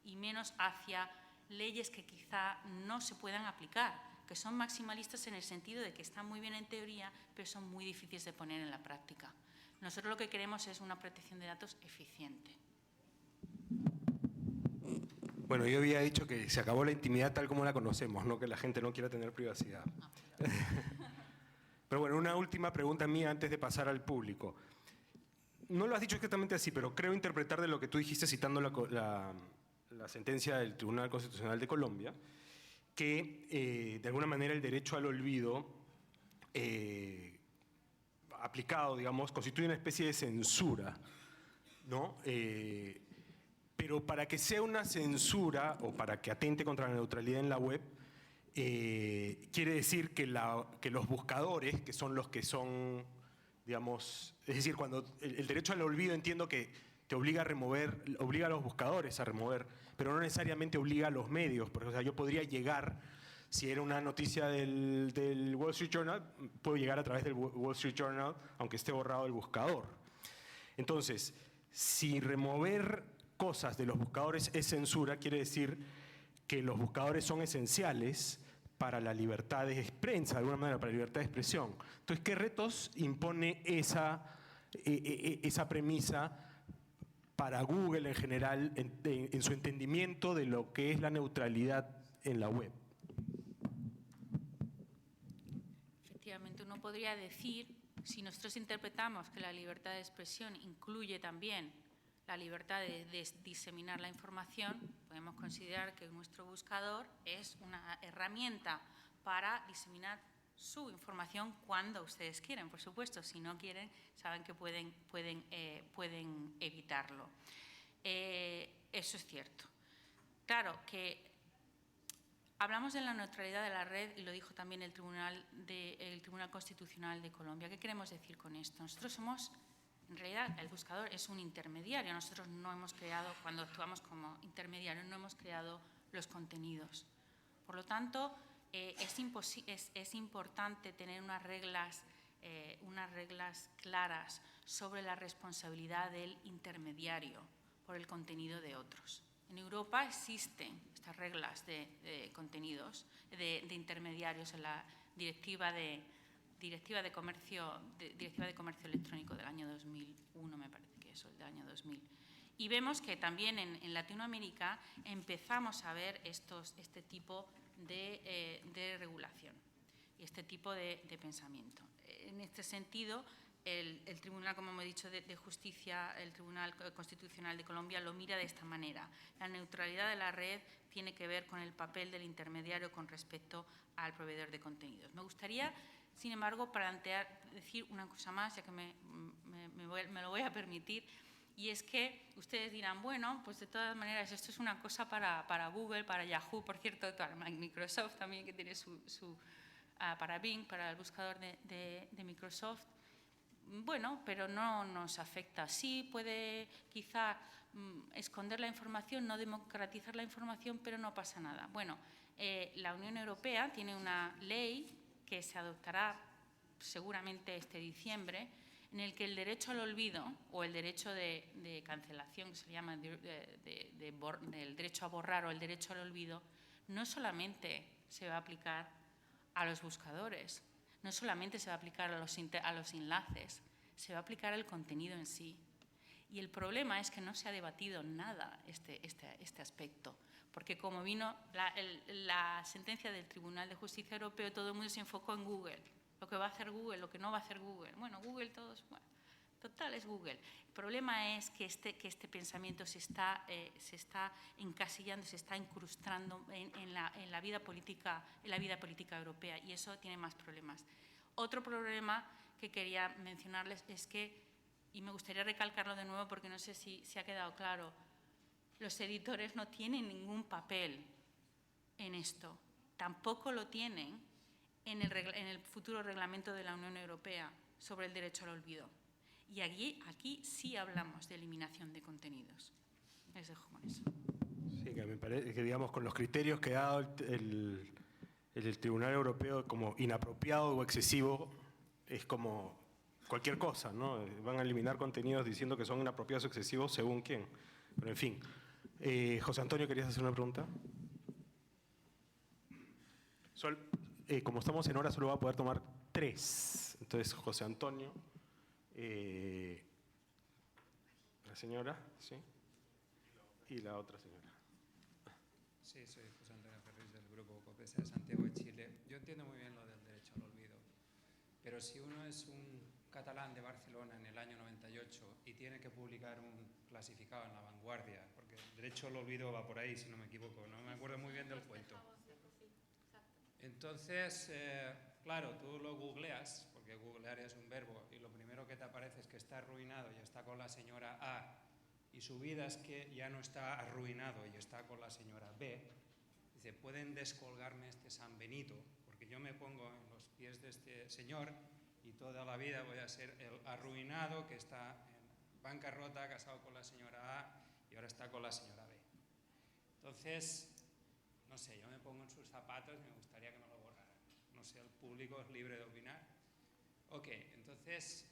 y menos hacia leyes que quizá no se puedan aplicar, que son maximalistas en el sentido de que están muy bien en teoría, pero son muy difíciles de poner en la práctica. Nosotros lo que queremos es una protección de datos eficiente. Bueno, yo había dicho que se acabó la intimidad tal como la conocemos, no que la gente no quiera tener privacidad. Pero bueno, una última pregunta mía antes de pasar al público. No lo has dicho exactamente así, pero creo interpretar de lo que tú dijiste citando la sentencia del Tribunal Constitucional de Colombia, que de alguna manera el derecho al olvido aplicado, digamos, constituye una especie de censura, ¿no? Pero para que sea una censura o para que atente contra la neutralidad en la web, quiere decir que los buscadores, que son los que son, digamos, es decir, cuando el derecho al olvido entiendo que te obliga a remover, obliga a los buscadores a remover, pero no necesariamente obliga a los medios, porque o sea, yo podría llegar, si era una noticia del Wall Street Journal, puedo llegar a través del Wall Street Journal, aunque esté borrado el buscador. Entonces, si remover cosas de los buscadores es censura, quiere decir que los buscadores son esenciales para la libertad de prensa, de alguna manera, para la libertad de expresión. Entonces, ¿qué retos impone esa premisa para Google en general en su entendimiento de lo que es la neutralidad en la web? Efectivamente, uno podría decir, si nosotros interpretamos que la libertad de expresión incluye también la libertad de diseminar la información, podemos considerar que nuestro buscador es una herramienta para diseminar su información cuando ustedes quieren, por supuesto. Si no quieren, saben que pueden evitarlo. Eso es cierto. Claro que hablamos de la neutralidad de la red y lo dijo también el Tribunal Constitucional de Colombia. ¿Qué queremos decir con esto? Nosotros somos, en realidad, el buscador es un intermediario. Nosotros no hemos creado, cuando actuamos como intermediario, no hemos creado los contenidos. Por lo tanto, es importante tener unas reglas claras sobre la responsabilidad del intermediario por el contenido de otros. En Europa existen estas reglas de contenidos, de intermediarios en la Directiva de Comercio Electrónico del año 2001, me parece que es, del año 2000. Y vemos que también en Latinoamérica empezamos a ver este tipo de regulación y este tipo de pensamiento. En este sentido, el Tribunal, como hemos dicho, de Justicia, el Tribunal Constitucional de Colombia lo mira de esta manera. La neutralidad de la red tiene que ver con el papel del intermediario con respecto al proveedor de contenidos. Me gustaría, sin embargo, decir una cosa más, ya que me lo voy a permitir, y es que ustedes dirán, bueno, pues de todas maneras esto es una cosa para Google, para Yahoo, por cierto, para Microsoft también, que tiene para Bing, para el buscador de Microsoft. bueno, pero no nos afecta. Sí puede quizá esconder la información, no democratizar la información, pero no pasa nada. Bueno, la Unión Europea tiene una ley que se adoptará seguramente este diciembre, en el que el derecho al olvido o el derecho de cancelación, que se llama el derecho a borrar o el derecho al olvido, no solamente se va a aplicar a los buscadores, no solamente se va a aplicar a los enlaces, se va a aplicar al contenido en sí. Y el problema es que no se ha debatido nada este aspecto, porque como vino la sentencia del Tribunal de Justicia Europeo, todo el mundo se enfocó en Google, lo que va a hacer Google, lo que no va a hacer Google. Bueno, Google todos, bueno, total es Google. El problema es que este pensamiento se está encasillando, se está incrustando en la vida política europea, y eso tiene más problemas. Otro problema que quería mencionarles es que, y me gustaría recalcarlo de nuevo porque no sé si se ha quedado claro, los editores no tienen ningún papel en esto, tampoco lo tienen en el futuro reglamento de la Unión Europea sobre el derecho al olvido. Y aquí sí hablamos de eliminación de contenidos. Les dejo con eso. Sí, que me parece que, digamos, con los criterios que ha dado el Tribunal Europeo como inapropiado o excesivo, es como cualquier cosa, ¿no? Van a eliminar contenidos diciendo que son inapropiados o excesivos según quién. Pero en fin. José Antonio, ¿querías hacer una pregunta? Como estamos en hora, solo va a poder tomar 3. Entonces, José Antonio, la señora, ¿sí? Y la otra señora. Sí, soy José Antonio Ferris del Grupo COPESA de Santiago de Chile. Yo entiendo muy bien lo del derecho al olvido, pero si uno es un catalán de Barcelona en el año 98 y tiene que publicar un clasificado en La Vanguardia, porque el derecho al olvido va por ahí, si no me equivoco, no me acuerdo muy bien del cuento. Entonces, claro, tú lo googleas, porque googlear es un verbo, y lo primero que te aparece es que está arruinado y está con la señora A, y su vida es que ya no está arruinado y está con la señora B. Dice, pueden descolgarme este San Benito, porque yo me pongo en los pies de este señor y toda la vida voy a ser el arruinado que está en bancarrota, casado con la señora A y ahora está con la señora B. Entonces, no sé, yo me pongo en sus zapatos y me gustaría que no lo borraran. No sé, el público es libre de opinar. Ok, entonces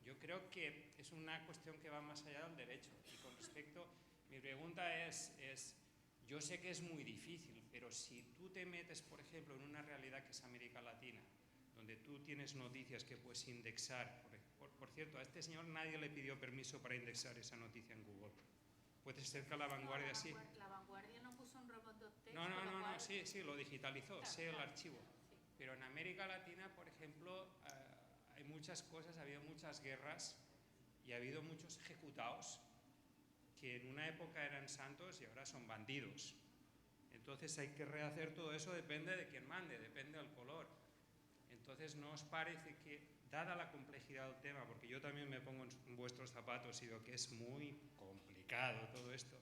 yo creo que es una cuestión que va más allá del derecho. Y con respecto, mi pregunta es, yo sé que es muy difícil, pero si tú te metes, por ejemplo, en una realidad que es América Latina, donde tú tienes noticias que puedes indexar, por cierto, a este señor nadie le pidió permiso para indexar esa noticia en Google. Puede ser que La Vanguardia sí. La Vanguardia no puso un robot.txt. No, sí, lo digitalizó, claro, sé el archivo. Sí. Pero en América Latina, por ejemplo, hay muchas cosas, ha habido muchas guerras y ha habido muchos ejecutados que en una época eran santos y ahora son bandidos. Entonces hay que rehacer todo eso, depende de quién mande, depende del color. Entonces, ¿no os parece que, dada la complejidad del tema, porque yo también me pongo en vuestros zapatos y veo que es muy complicado todo esto,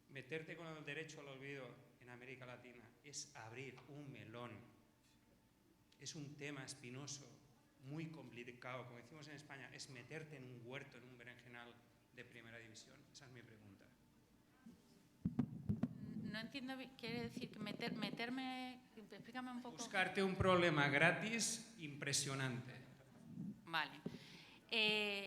meterte con el derecho al olvido en América Latina es abrir un melón? Es un tema espinoso, muy complicado. Como decimos en España, es meterte en un huerto, en un berenjenal de primera división. Esa es mi pregunta. No entiendo, quiere decir que meterme, explícame un poco. Buscarte un problema gratis impresionante. Vale.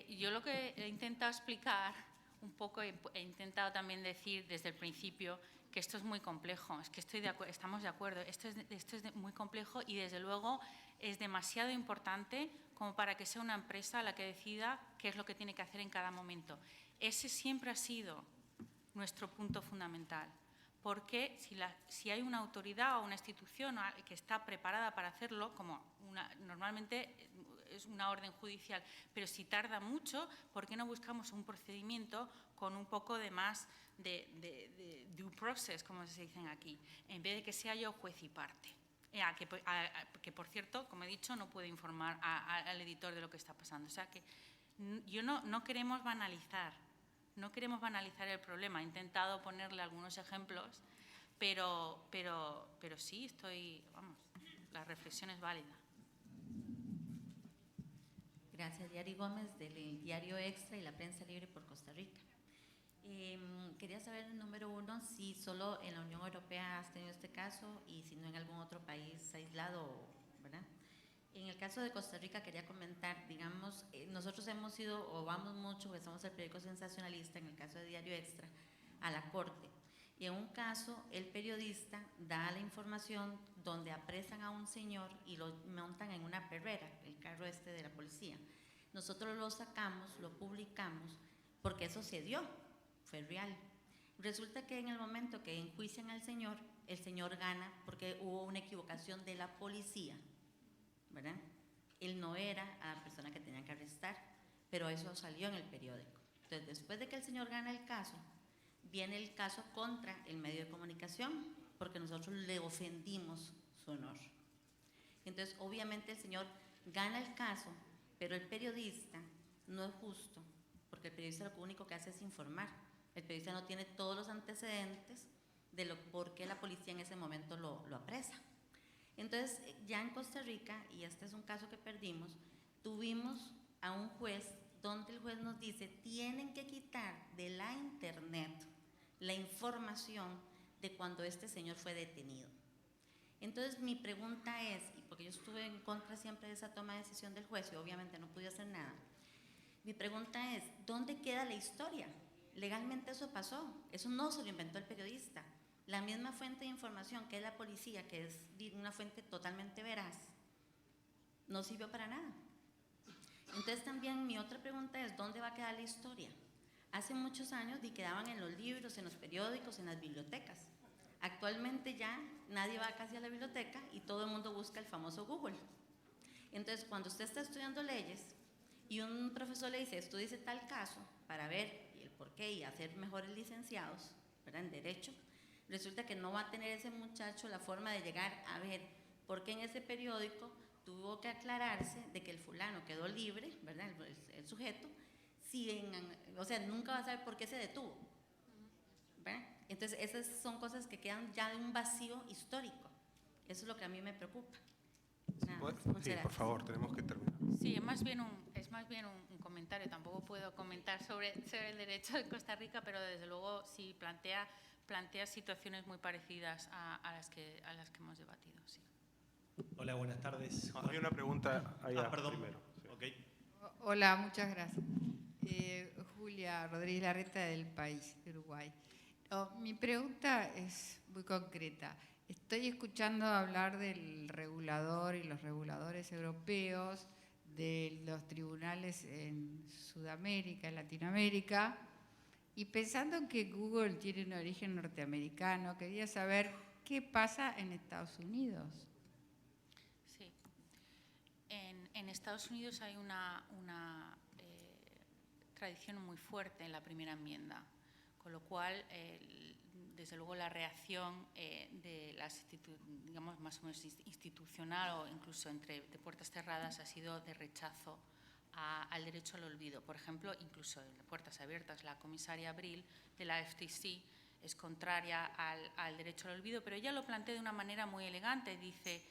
Yo lo que he intentado explicar un poco, he intentado también decir desde el principio que esto es muy complejo, es que estamos de acuerdo, esto es muy complejo y desde luego es demasiado importante como para que sea una empresa la que decida qué es lo que tiene que hacer en cada momento. Ese siempre ha sido nuestro punto fundamental, porque si hay una autoridad o una institución que está preparada para hacerlo, como normalmente es una orden judicial, pero si tarda mucho, ¿por qué no buscamos un procedimiento con un poco de más de due process, como se dicen aquí, en vez de que sea yo juez y parte? Que por cierto, como he dicho, no puede informar al editor de lo que está pasando. O sea que no queremos banalizar, el problema. He intentado ponerle algunos ejemplos, pero sí, vamos, la reflexión es válida. Gracias, Diari Gómez, del Diario Extra y la Prensa Libre por Costa Rica. Quería saber, número uno, si solo en la Unión Europea has tenido este caso y si no en algún otro país aislado, ¿verdad? En el caso de Costa Rica quería comentar, digamos, nosotros hemos ido o vamos mucho, porque somos el periódico sensacionalista, en el caso de Diario Extra, a la corte. Y en un caso, el periodista da la información donde apresan a un señor y lo montan en una perrera, el carro este de la policía. Nosotros lo sacamos, lo publicamos, porque eso se dio, fue real. Resulta que en el momento que enjuician al señor, el señor gana porque hubo una equivocación de la policía, ¿verdad? Él no era a la persona que tenían que arrestar, pero eso salió en el periódico. Entonces, después de que el señor gana el caso, viene el caso contra el medio de comunicación, porque nosotros le ofendimos su honor. Entonces, obviamente el señor gana el caso, pero el periodista no es justo, porque el periodista lo único que hace es informar. El periodista no tiene todos los antecedentes de por qué la policía en ese momento lo apresa. Entonces, ya en Costa Rica, y este es un caso que perdimos, tuvimos a un juez donde el juez nos dice, tienen que quitar de la internet la información de cuando este señor fue detenido. Entonces, mi pregunta es, y porque yo estuve en contra siempre de esa toma de decisión del juez y obviamente no pude hacer nada, mi pregunta es, ¿dónde queda la historia? Legalmente eso pasó, eso no se lo inventó el periodista. La misma fuente de información que es la policía, que es una fuente totalmente veraz, no sirvió para nada. Entonces también mi otra pregunta es, ¿dónde va a quedar la historia? Hace muchos años quedaban en los libros, en los periódicos, en las bibliotecas. Actualmente ya nadie va casi a la biblioteca y todo el mundo busca el famoso Google. Entonces, cuando usted está estudiando leyes y un profesor le dice, estudiese tal caso para ver el porqué y hacer mejores licenciados, ¿verdad?, en Derecho, resulta que no va a tener ese muchacho la forma de llegar a ver por qué en ese periódico tuvo que aclararse de que el fulano quedó libre, ¿verdad?, el sujeto, o sea, nunca va a saber por qué se detuvo, ¿verdad? Entonces, esas son cosas que quedan ya de un vacío histórico. Eso es lo que a mí me preocupa. Sí, por favor, tenemos que terminar. Sí, es más bien un comentario. Tampoco puedo comentar sobre el derecho de Costa Rica, pero desde luego sí plantea situaciones muy parecidas a las que hemos debatido. Sí. Hola, buenas tardes. Había una pregunta allá perdón. primero. Sí. Okay. Hola, muchas gracias. Julia Rodríguez Larreta, del País, de Uruguay. Mi pregunta es muy concreta. Estoy escuchando hablar del regulador y los reguladores europeos, de los tribunales en Sudamérica, en Latinoamérica, y pensando en que Google tiene un origen norteamericano, quería saber qué pasa en Estados Unidos. Sí. En Estados Unidos hay una tradición muy fuerte en la primera enmienda, con lo cual, desde luego, la reacción de digamos, más o menos institucional o incluso de puertas cerradas ha sido de rechazo al derecho al olvido. Por ejemplo, incluso en puertas abiertas, la comisaria Abril de la FTC es contraria al derecho al olvido, pero ella lo plantea de una manera muy elegante. Dice,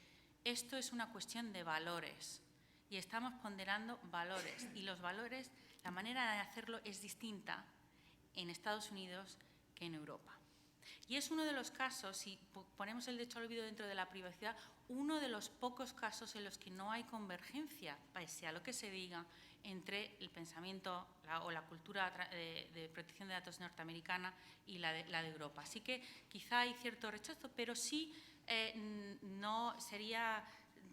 esto es una cuestión de valores y estamos ponderando valores, y los valores, la manera de hacerlo es distinta en Estados Unidos que en Europa. Y es uno de los casos, si ponemos el derecho al olvido dentro de la privacidad, uno de los pocos casos en los que no hay convergencia, pese a lo que se diga, entre el pensamiento o la cultura de protección de datos norteamericana y la de Europa. Así que quizá hay cierto rechazo, pero sí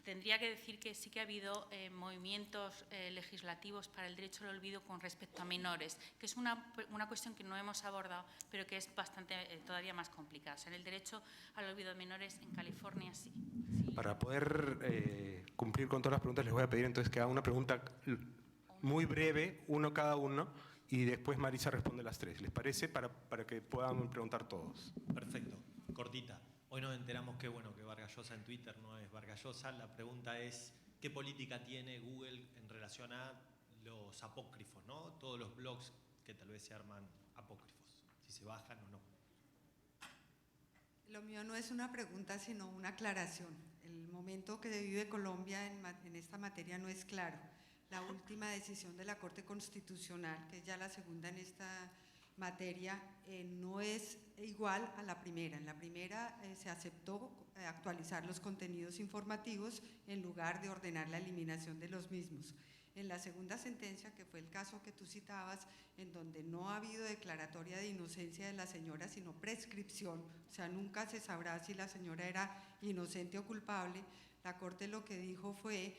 tendría que decir que sí que ha habido movimientos legislativos para el derecho al olvido con respecto a menores, que es una cuestión que no hemos abordado, pero que es bastante todavía más complicada. O sea, en el derecho al olvido de menores en California sí. Para poder cumplir con todas las preguntas, les voy a pedir entonces que haga una pregunta muy breve, uno cada uno, y después Marisa responde las tres. ¿Les parece? Para que puedan preguntar todos. Perfecto, cortita. Hoy nos enteramos que Vargas Llosa en Twitter no es Vargas Llosa. La pregunta es, ¿qué política tiene Google en relación a los apócrifos, ¿no? Todos los blogs que tal vez se arman apócrifos, si se bajan o no. Lo mío no es una pregunta, sino una aclaración. El momento que vive Colombia en esta materia no es claro. la última decisión de la Corte Constitucional, que es ya la segunda en esta materia, no es igual a la primera. En la primera se aceptó actualizar los contenidos informativos en lugar de ordenar la eliminación de los mismos. En la segunda sentencia, que fue el caso que tú citabas, en donde no ha habido declaratoria de inocencia de la señora, sino prescripción, o sea, nunca se sabrá si la señora era inocente o culpable, la Corte lo que dijo fue: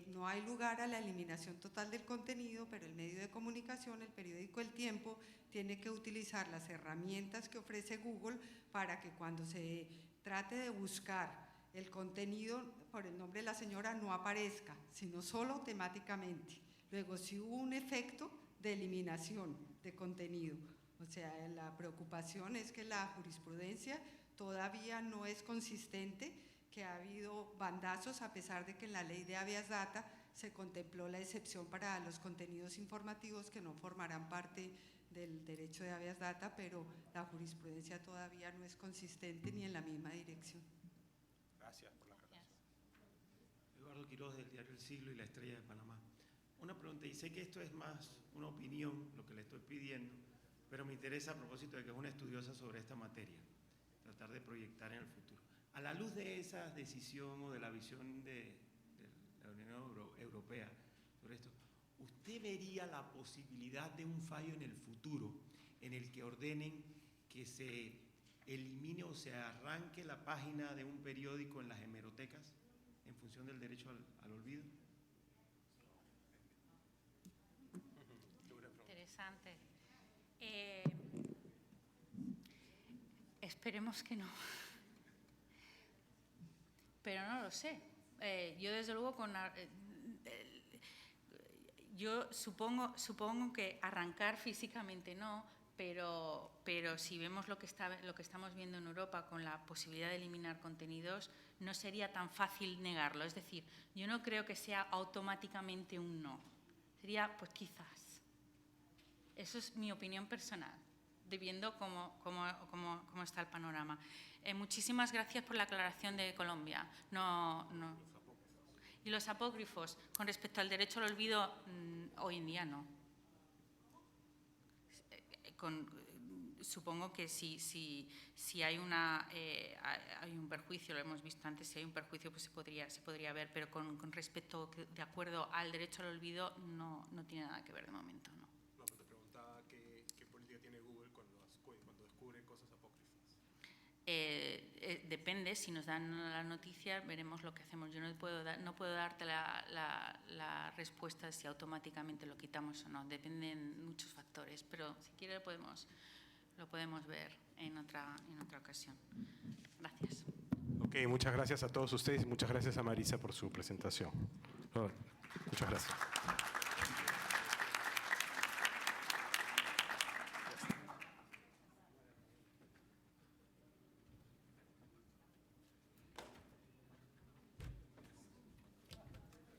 no hay lugar a la eliminación total del contenido, pero el medio de comunicación, el periódico El Tiempo, tiene que utilizar las herramientas que ofrece Google para que cuando se trate de buscar el contenido por el nombre de la señora no aparezca, sino solo temáticamente. Luego, si hubo un efecto de eliminación de contenido, o sea, la preocupación es que la jurisprudencia todavía no es consistente, que ha habido bandazos, a pesar de que en la ley de habeas data se contempló la excepción para los contenidos informativos que no formarán parte del derecho de habeas data, pero la jurisprudencia todavía no es consistente ni en la misma dirección. Gracias por la aclaración. Eduardo Quiroz, del diario El Siglo y La Estrella de Panamá. Una pregunta, y sé que esto es más una opinión, lo que le estoy pidiendo, pero me interesa a propósito de que es una estudiosa sobre esta materia, tratar de proyectar en el futuro. A la luz de esa decisión o de la visión de la Unión Europea sobre esto, ¿usted vería la posibilidad de un fallo en el futuro en el que ordenen que se elimine o se arranque la página de un periódico en las hemerotecas en función del derecho al olvido? Interesante. Esperemos que no. Pero no lo sé. Yo desde luego yo supongo que arrancar físicamente no, pero si vemos lo que estamos viendo en Europa con la posibilidad de eliminar contenidos, no sería tan fácil negarlo. Es decir, yo no creo que sea automáticamente un no. Sería, pues quizás. Eso es mi opinión personal, viendo cómo está el panorama. Muchísimas gracias por la aclaración de Colombia. No. Y los apócrifos, con respecto al derecho al olvido, hoy en día no. Supongo que si hay un perjuicio, lo hemos visto antes, si hay un perjuicio pues se podría ver, pero con respecto, de acuerdo al derecho al olvido, no tiene nada que ver de momento, ¿no? No, pero te preguntaba qué política tiene Google cuando descubre cosas apócrifas. Depende, si nos dan la noticia veremos lo que hacemos. Yo no puedo darte la respuesta si automáticamente lo quitamos o no, dependen muchos factores, pero si quiere lo podemos ver en otra ocasión. Gracias. Ok, muchas gracias a todos ustedes y muchas gracias a Marisa por su presentación. Muchas gracias.